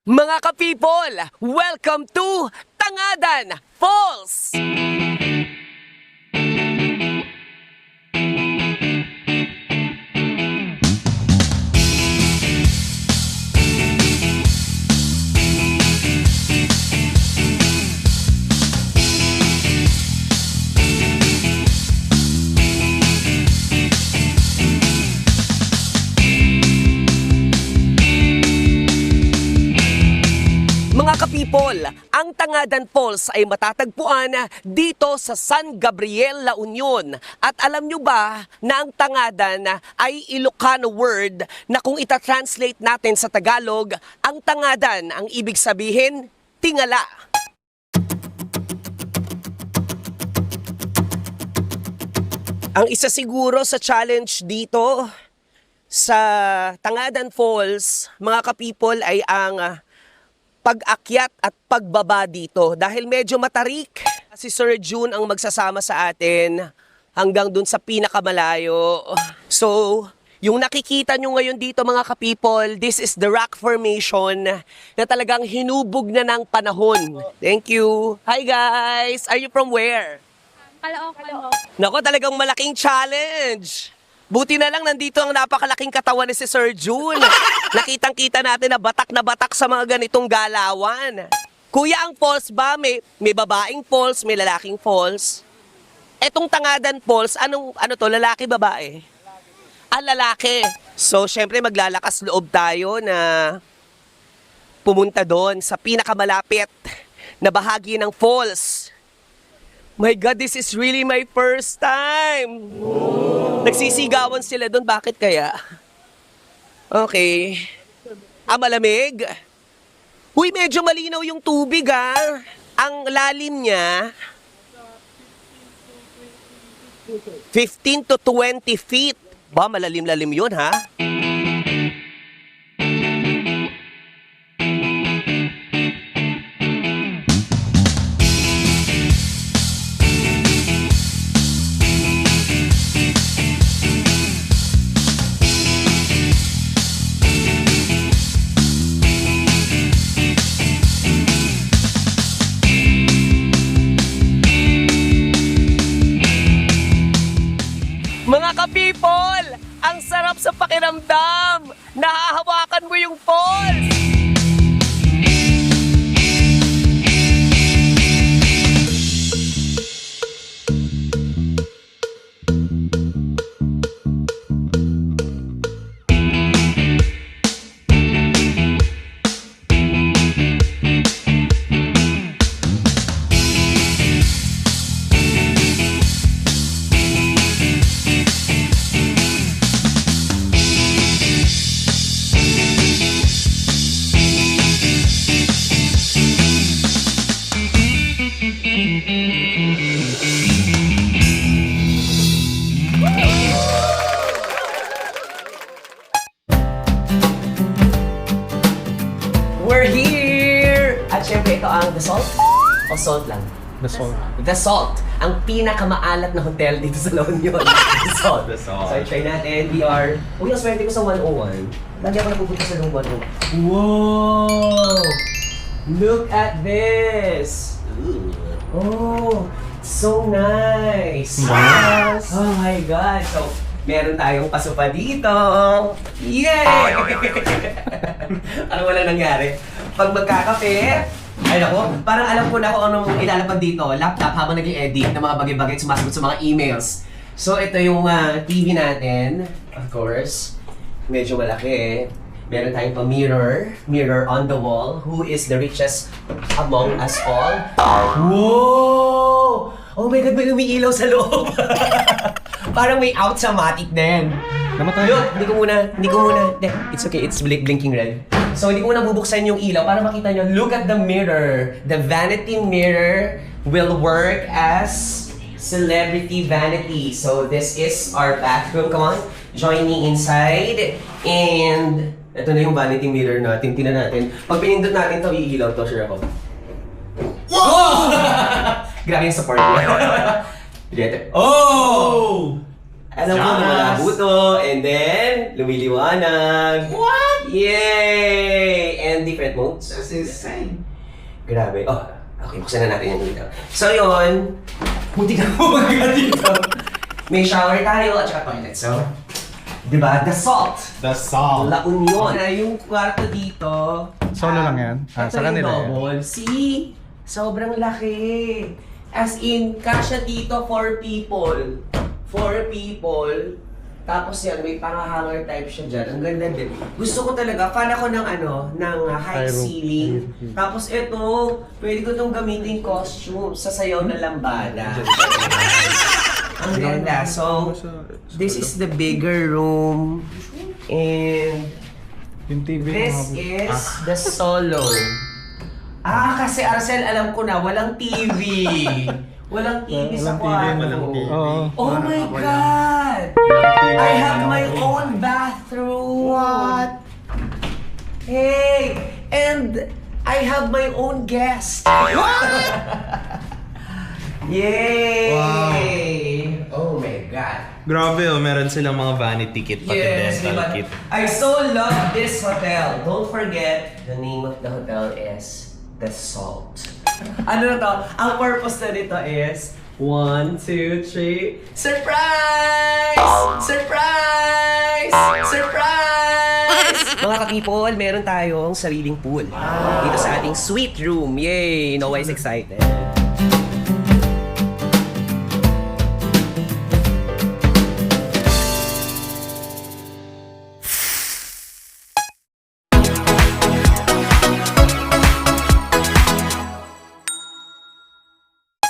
Mga ka-people, welcome to Tangadan Falls! Mga ka-people, ang Tangadan Falls ay matatagpuan dito sa San Gabriel, La Union. At alam nyo ba na ang Tangadan ay Ilocano word na kung ita-translate natin sa Tagalog, ang Tangadan ang ibig sabihin, tingala. Ang isa siguro sa challenge dito sa Tangadan Falls, mga ka-people, ay ang pag-akyat at pagbaba dito dahil medyo matarik. Si Sir June ang magsasama sa atin hanggang dun sa pinakamalayo. So, yung nakikita nyo ngayon dito mga ka-people, this is the rock formation na talagang hinubog na ng panahon. Thank you. Hi guys! Are you from where? Caloocan. Nako, talagang malaking challenge. Buti na lang nandito ang napakalaking katawan ni si Sir June. Nakitang-kita natin na batak sa mga ganitong galawan. Kuya, ang falls ba? May babaeng falls, may lalaking falls. Etong Tangadan Falls, ano to? Lalaki, babae? Lalaki. So, syempre maglalakas loob tayo na pumunta doon sa pinakamalapit na bahagi ng falls. My God, this is really my first time. Nagsisigawan sila doon. Bakit kaya? Okay. Malamig. Uy, medyo malinaw yung tubig Ang lalim niya, 15 to 20 feet. Ba, malalim-lalim yun, ha? Mga ka-people, ang sarap sa pakiramdam. Nahahawakan mo yung falls. We're here! At syempre ito ang The Salt? O Salt lang? The Salt. The Salt. Ang pinakamaalat na hotel dito sa La Union. The Salt. The Salt. So try natin. We are... Uy, ang swerte ko sa 101. Lagi ako napupunta sa room 101. Wow! Look at this! Oh, so nice! Wow. Oh my God! So, meron tayong pasupa dito. Yay! Ano wala nangyari? Pag magkakape, ay nako, parang alam ko na kung anong ilalapag dito. Laptop habang nag-i-edit ng mga bagay-bagay at sumasagot sa mga emails. So, ito yung TV natin. Of course, medyo malaki. Meron tayong mirror on the wall. Who is the richest among us all? Whoa! Oh my God, may umiilaw sa loob. Parang may out sa matic din. Namatay. Look, hindi ko muna. It's okay, it's blinking red. So, hindi ko muna bubuksan yung ilaw para makita nyo. Look at the mirror. The vanity mirror will work as celebrity vanity. So, this is our bathroom. Come on, join me inside. And, ito na yung vanity mirror natin. Tingnan natin. Pag pinindot natin to, iilaw to, sure ako. Whoa! Grabe yung support niya. Oh! Alam mo, malabo to, and then, lumiliwanag. What? Yay! And different modes. That's insane. Grabe. Oh, okay, buksan na natin yung dito. So yun, buti ka mo dito. May shower tayo at saka toilet. So, di ba? The Salt. The salt. La Union. Yung kwarto dito. Solo lang yan? Ah, Ito sa yung kanila yan. double. See? Sobrang laki. As in, kasya dito 4 people. 4 people. Tapos yan, may pang-hanger type siya dyan. Ang ganda din. Gusto ko talaga, fan ako ng high High room. ceiling. Tapos ito, pwede ko itong gamitin costume sa sayaw na lambada. Ang ganda. So, this is the bigger room. And Yung TV this is the solo. Kasi Arcel, alam ko na, walang TV. Walang TV sa kwarto. Oo. Oh my God! I have my own bathroom. What? Hey! And I have my own guest. What? Yay! Oh my God. Grabe oh, meron silang mga vanity kit, pati dental diba? kit. I so love this hotel. Don't forget, the name of the hotel is The Salt. Ano na to? Ang purpose na nito is 1, 2, 3. Surprise! Surprise! Surprise! Mga ka-people, meron tayong sariling pool. Dito sa ating suite room. Yay! Noah is excited.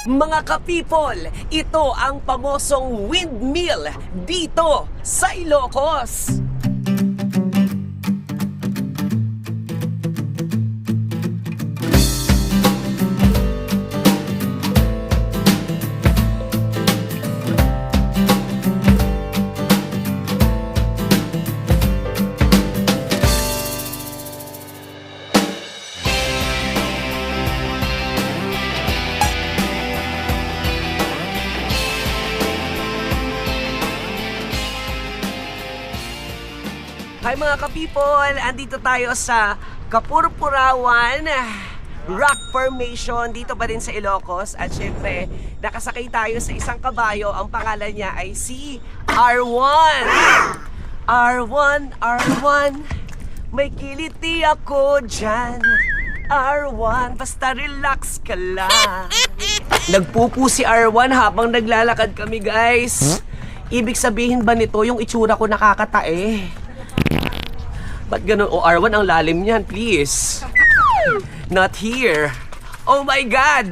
Mga ka-people, ito ang pamosong windmill dito sa Ilocos. Hi mga ka-people! Andito tayo sa Kapurpurawan Rock Formation dito pa rin sa Ilocos. At syempre, nakasakay tayo sa isang kabayo. Ang pangalan niya ay si R1. R1, R1, may kiliti ako dyan. R1, basta relax ka lang. Nagpupo si R1 habang naglalakad kami, guys. Ibig sabihin ba nito yung itsura ko nakakatae? Ba't ganun? O R1, ang lalim niyan, please. Not here. Oh my God!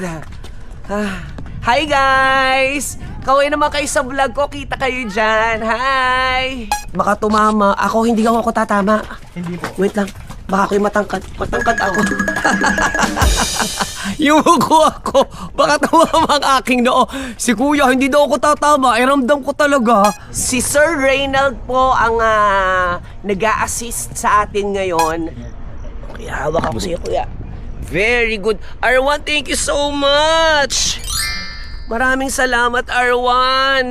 Hi guys! Kaway naman kayo sa vlog ko, kita kayo dyan. Hi! Baka tumama. Ako, hindi ako tatama. Hindi po. Wait lang. Baka ako'y matangkad. Matangkad ako. Yumuko ako. Baka tumama ang aking noo. Si kuya, hindi daw ako tatama. Ramdam ko talaga. Si Sir Reynald po ang nag-a-assist sa atin ngayon. Kaya hawak ako sa'yo, kuya. Very good. R1, thank you so much. Maraming salamat, R1.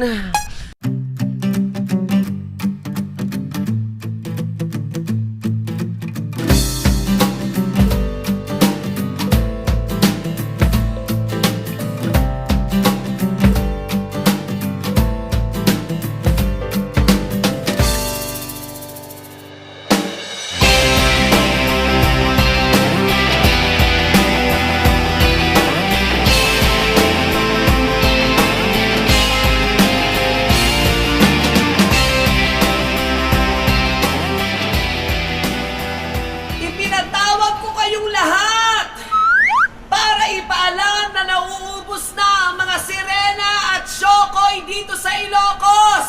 Ipinatawag ko kayong lahat para ipaalam na nauubos na ang mga sirena at syokoy dito sa Ilocos.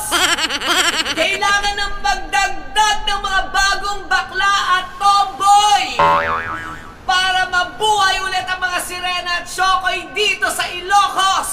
Kailangan ng magdagdag ng mga bagong bakla at tomboy para mabuhay ulit ang mga sirena at syokoy dito sa Ilocos.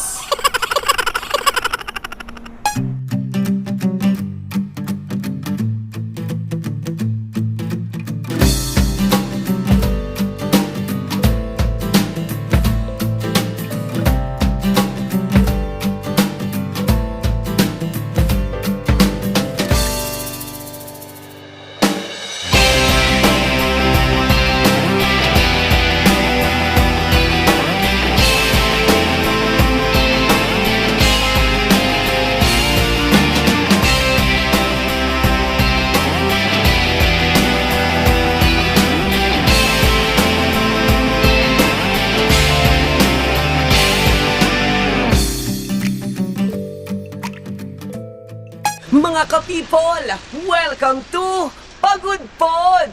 ka-people! Welcome to Pagod Pod!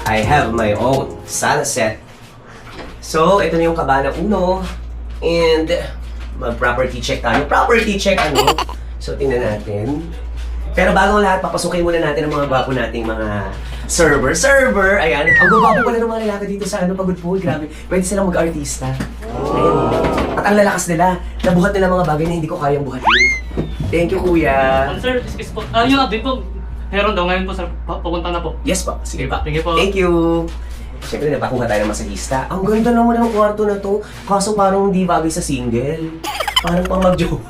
I have my own sala set. So, ito na yung kabana uno. And, mag-property check tayo. Property check, ano? So, tingnan natin. Pero bago ang lahat, papasukin muna natin ang mga gwapo nating mga server. Ayan. Ang gwapo pala ng mga lalaki dito sa Pagod Pod. Grabe. Pwede silang mag-artista. Ayan. At ang lalakas nila, nabuhat nila mga bagay na hindi ko kayang buhatin. Thank you, kuya. Sir, excuse po. Yung update po. Meron daw ngayon po, sir. Papunta na po. Yes po. Sige pa. Sige po. Thank you. Siyempre, napakuha tayo ng masahista. Ang ganda naman ng kwarto na to. Kaso parang hindi bagay sa single. Parang pang mag-jowa.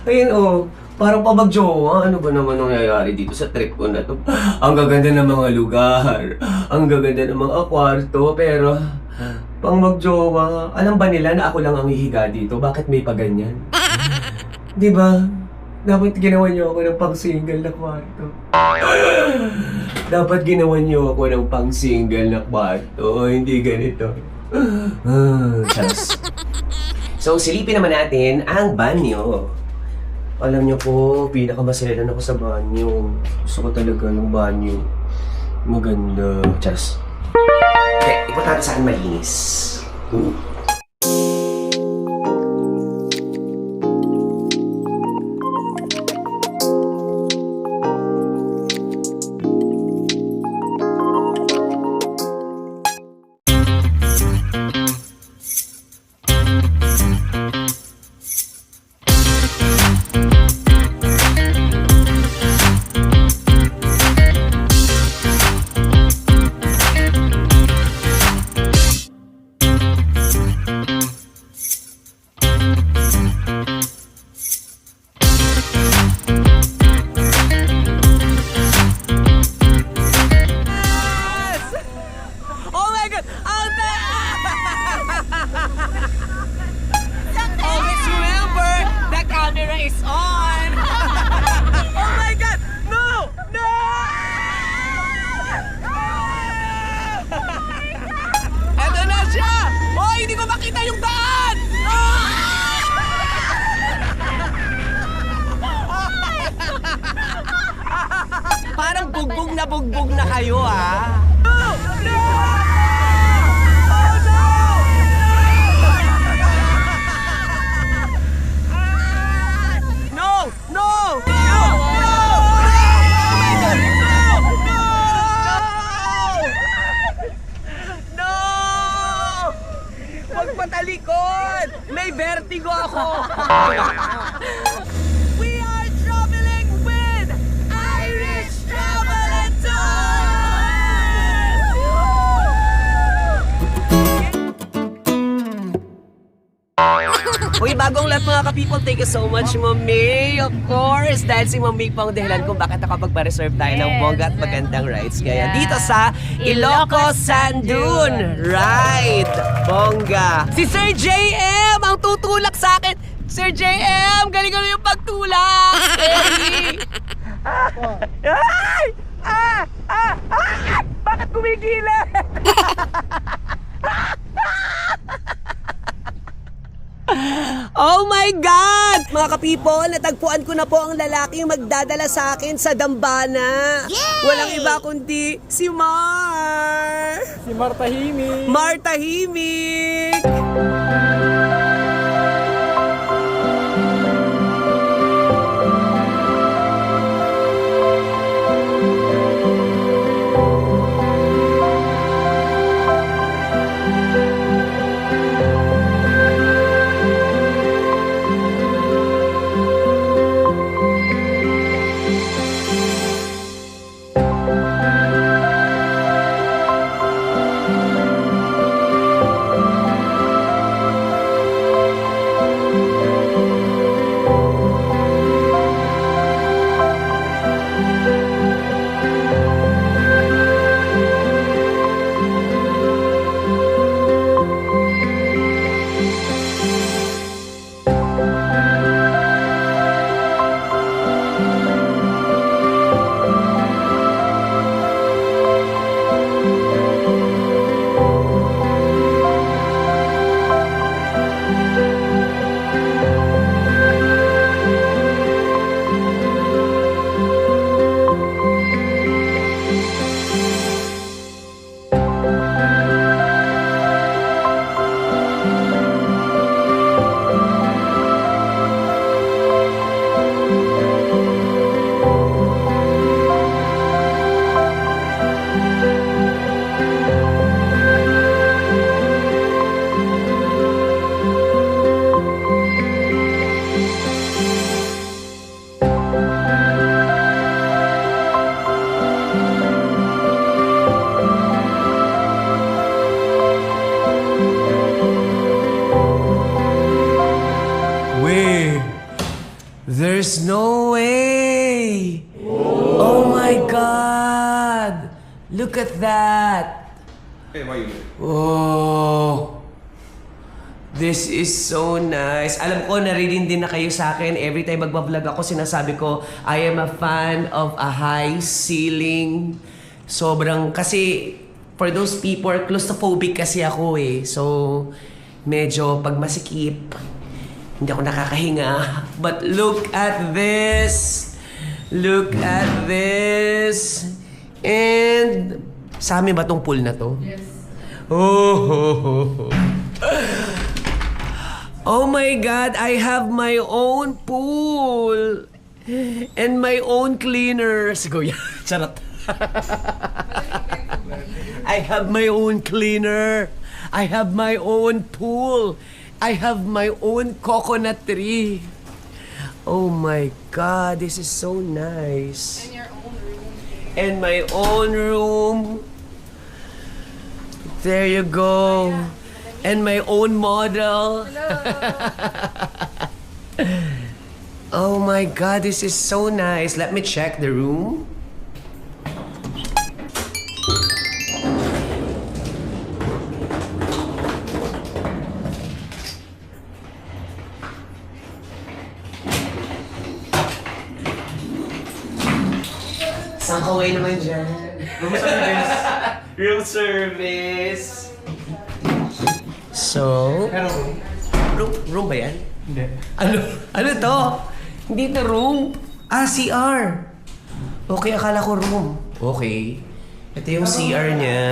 Ayun parang pang mag-jowa. Ano ba naman nangyayari dito sa trip ko na to? Ang gaganda ng mga lugar. Ang gaganda ng mga kwarto. Pero, pang mag-jowa. Alam ba nila na ako lang ang hihiga dito? Bakit may paganyan? Diba? Dapat ginawa niyo ako ng pang-single na kwarto. Dapat ginawa niyo ako ng pang-single na kwarto. Hindi ganito. Charas. So, silipin naman natin ang banyo. Alam niyo po, pinakamasalan ako sa banyo. Gusto ko talaga ng banyo. Maganda. Charas. Okay, importante sa akin malinis. Always remember, the camera is on! Oh my God! No! No! Eto na siya! Oh, hindi ko makita yung daan! Parang bugbog na kayo, ah! No! No! Pagpatalikod! May vertigo ako! We are traveling with Irish Travel and Uy, bagong lahat mga ka-people, thank you so much, Ma'am May. Of course, dahil si Ma'am May po ang dahilan kung bakit nakapagpa-reserve tayo ng bongga at magandang rides. Kaya dito sa Ilocos Sandun Ride, bongga. Si Sir JM ang tutulak sa akin. Sir JM, galing-galing yung pagtulak. Ay! Bakit kumigilid? Oh my God! Mga ka-people, natagpuan ko na po ang lalaking magdadala sa akin sa dambana. Yay! Walang iba kundi si Mar! Si Marta Himig. Marta Himig! There's no way! Oh my God! Look at that! Oh! This is so nice. Alam ko, narinig din na kayo sa akin. Every time magbablog ako, sinasabi ko, I am a fan of a high ceiling. Sobrang, kasi for those people, claustrophobic kasi ako eh. So, medyo pag masikip, hindi ako nakakahinga. But look at this! Look at this! And, sa amin ba tong pool na to? Yes. Oh! Oh my God, I have my own pool and my own cleaners. Kuya, charot. I have my own cleaner. I have my own pool. I have my own coconut tree. Oh my God, this is so nice. In your own room. And my own room. There you go. And my own model. Oh my God, this is so nice. Let me check the room. Isang kaway naman dyan. Room service. Room service. So, room ba yan? Hindi. Ano to? Hindi to room. Ah, CR. Okay, akala ko room. Okay. Ito yung CR niya.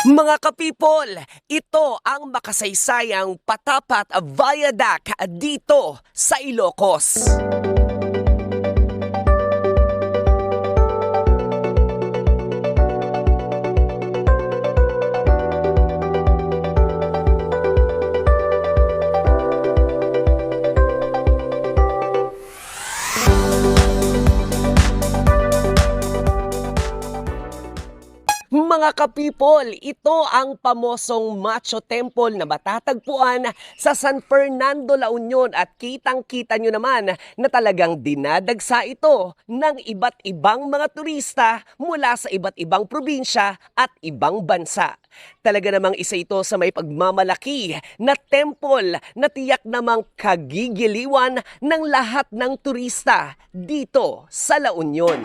Mga ka-people, ito ang makasaysayang Patapat Viaduct dito sa Ilocos. Mga ka-people, ito ang pamosong Macho Temple na matatagpuan sa San Fernando, La Union at kitang-kita nyo naman na talagang dinadagsa ito ng iba't ibang mga turista mula sa iba't ibang probinsya at ibang bansa. Talaga namang isa ito sa may pagmamalaki na temple na tiyak namang kagigiliwan ng lahat ng turista dito sa La Union.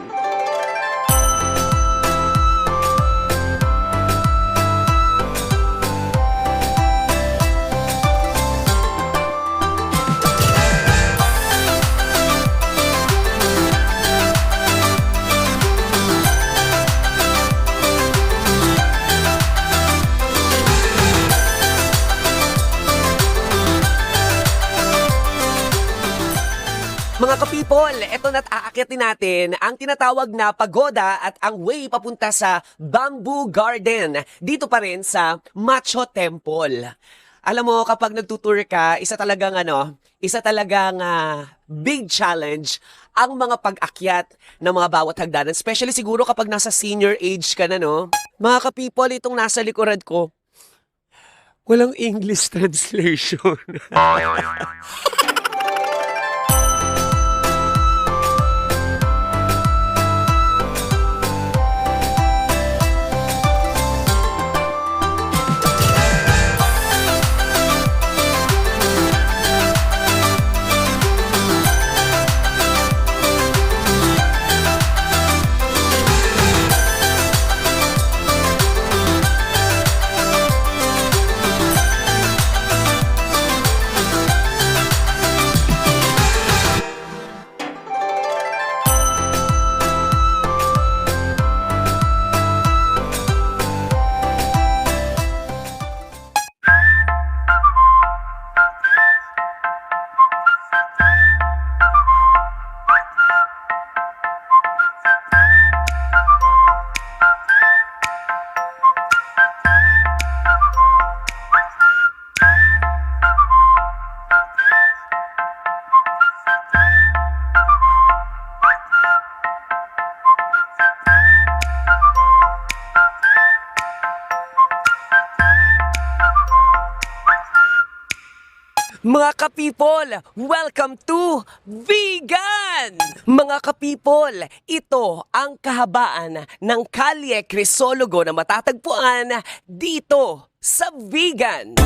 Mga ka-people, eto na't aakyatin natin ang tinatawag na pagoda at ang way papunta sa Bamboo Garden. Dito pa rin sa Macho Temple. Alam mo, kapag nagtutour ka, isa talagang big challenge ang mga pag-akyat ng mga bawat hagdanan. Especially siguro kapag nasa senior age ka na, no? Mga ka-people, itong nasa likuran ko, Walang English translation. Mga ka-people, welcome to Vegan! Mga ka-people, ito ang kahabaan ng Kalye Crisologo na matatagpuan dito sa Vegan.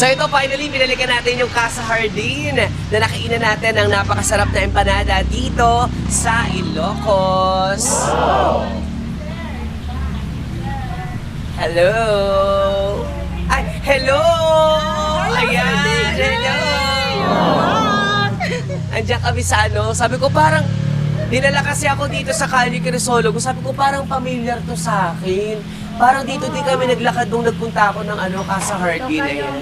So ito, finally, binalikan natin yung Casa Jardin na nakainan natin ng napakasarap na empanada dito sa Ilocos. Hello! Ay, hello! Ayan, hello! Andiyan kami sa ano, sabi ko parang, dinala kasi ako dito sa Kalye Crisologo, sabi ko parang familiar to sa akin. Parang dito din kami naglakad nung nagpunta ako ng ano, Casa Jardin na yan.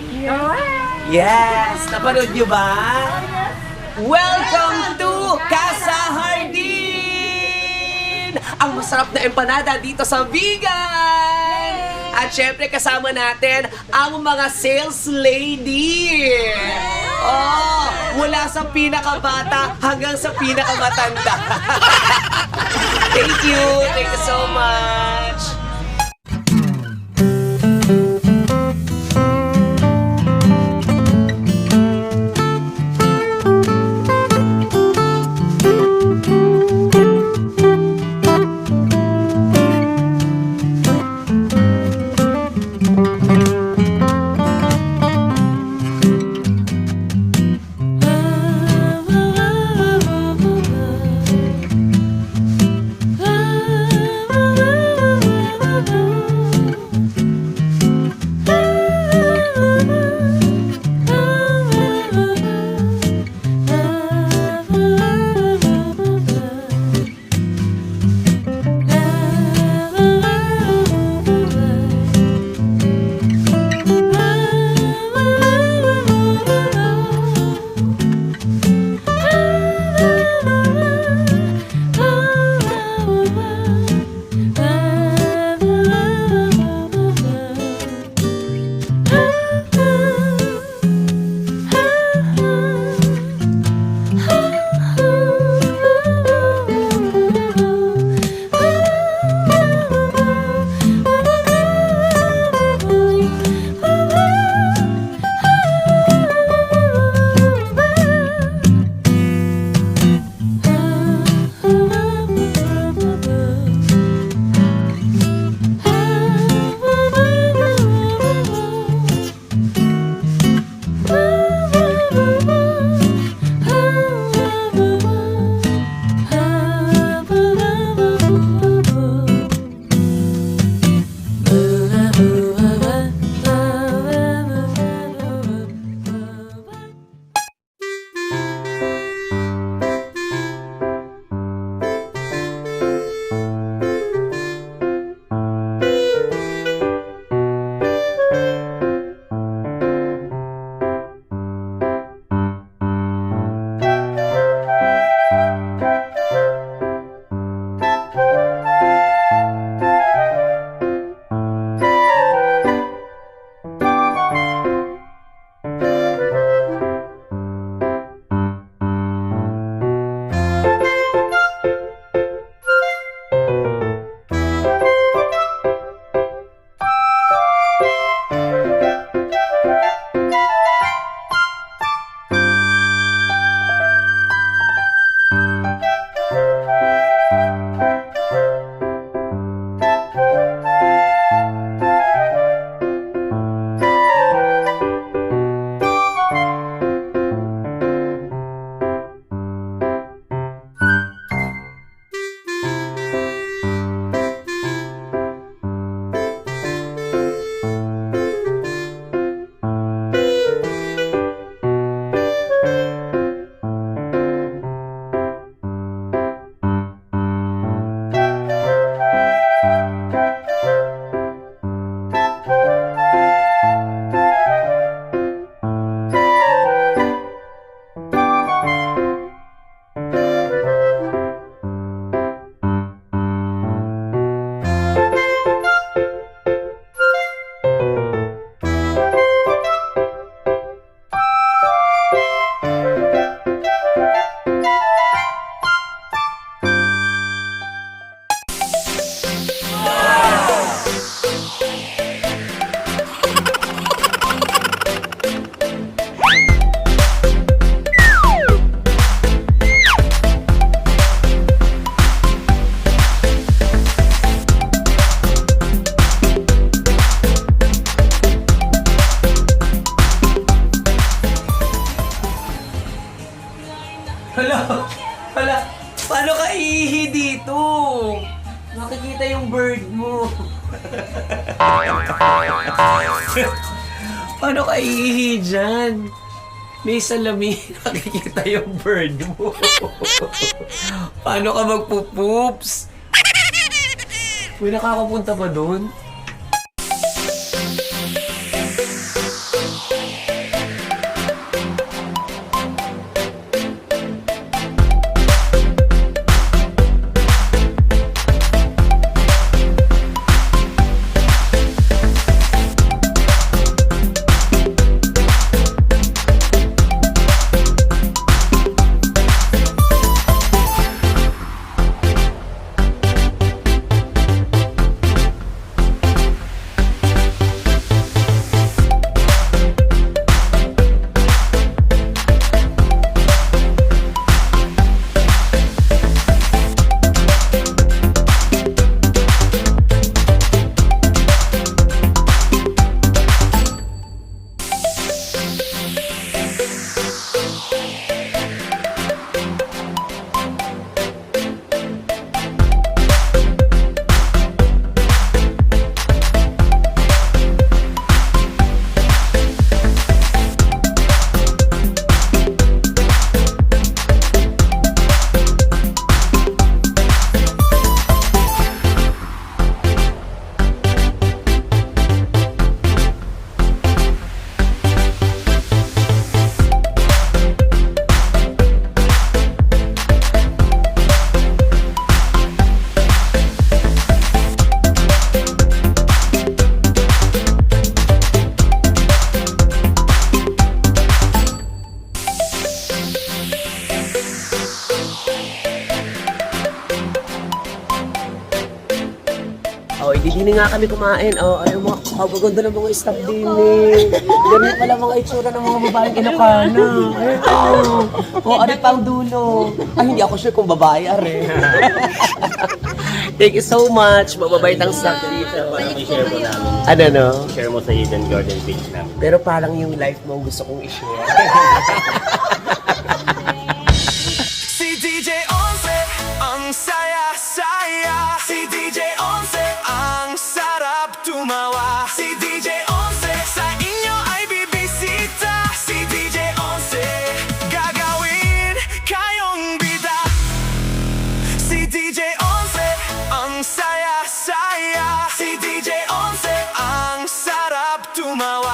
Yes! Napanood nyo ba? Welcome to Casa Jardin! Ang masarap na empanada dito sa Vegan! At syempre kasama natin ang mga sales lady! Oh, mula sa pinakabata hanggang sa pinakamatanda. Thank you! Thank you so much! Hala, paano ka ihi dito? Makikita yung bird mo. Paano ka ihi dyan? May salamin, nakikita yung bird mo. Paano ka magpupoops? May nakakapunta ba doon? Oh, hindi din nga kami kumain. Oh, ay mga kagaganda ng mga staff din eh. Ganun pala mga itsura ng mga babaeng Ilocana. Oh, ano pang dulo? Ay, hindi ako sure kung babae are. Thank you so much. Mababait ang staff dito. Parang i-share mo namin. Ano no? Share mo sa Eden Garden page namin. Pero parang yung life mo ang gusto kong i-share. Si DJ Once, ang saya-saya. Si DJ Once, ang sarap tumawa. Si DJ Once, sa inyo ay bibisita. Si DJ Once, gagawin kayong bida. Si DJ Once, ang saya-saya. Si DJ Once, ang sarap tumawa.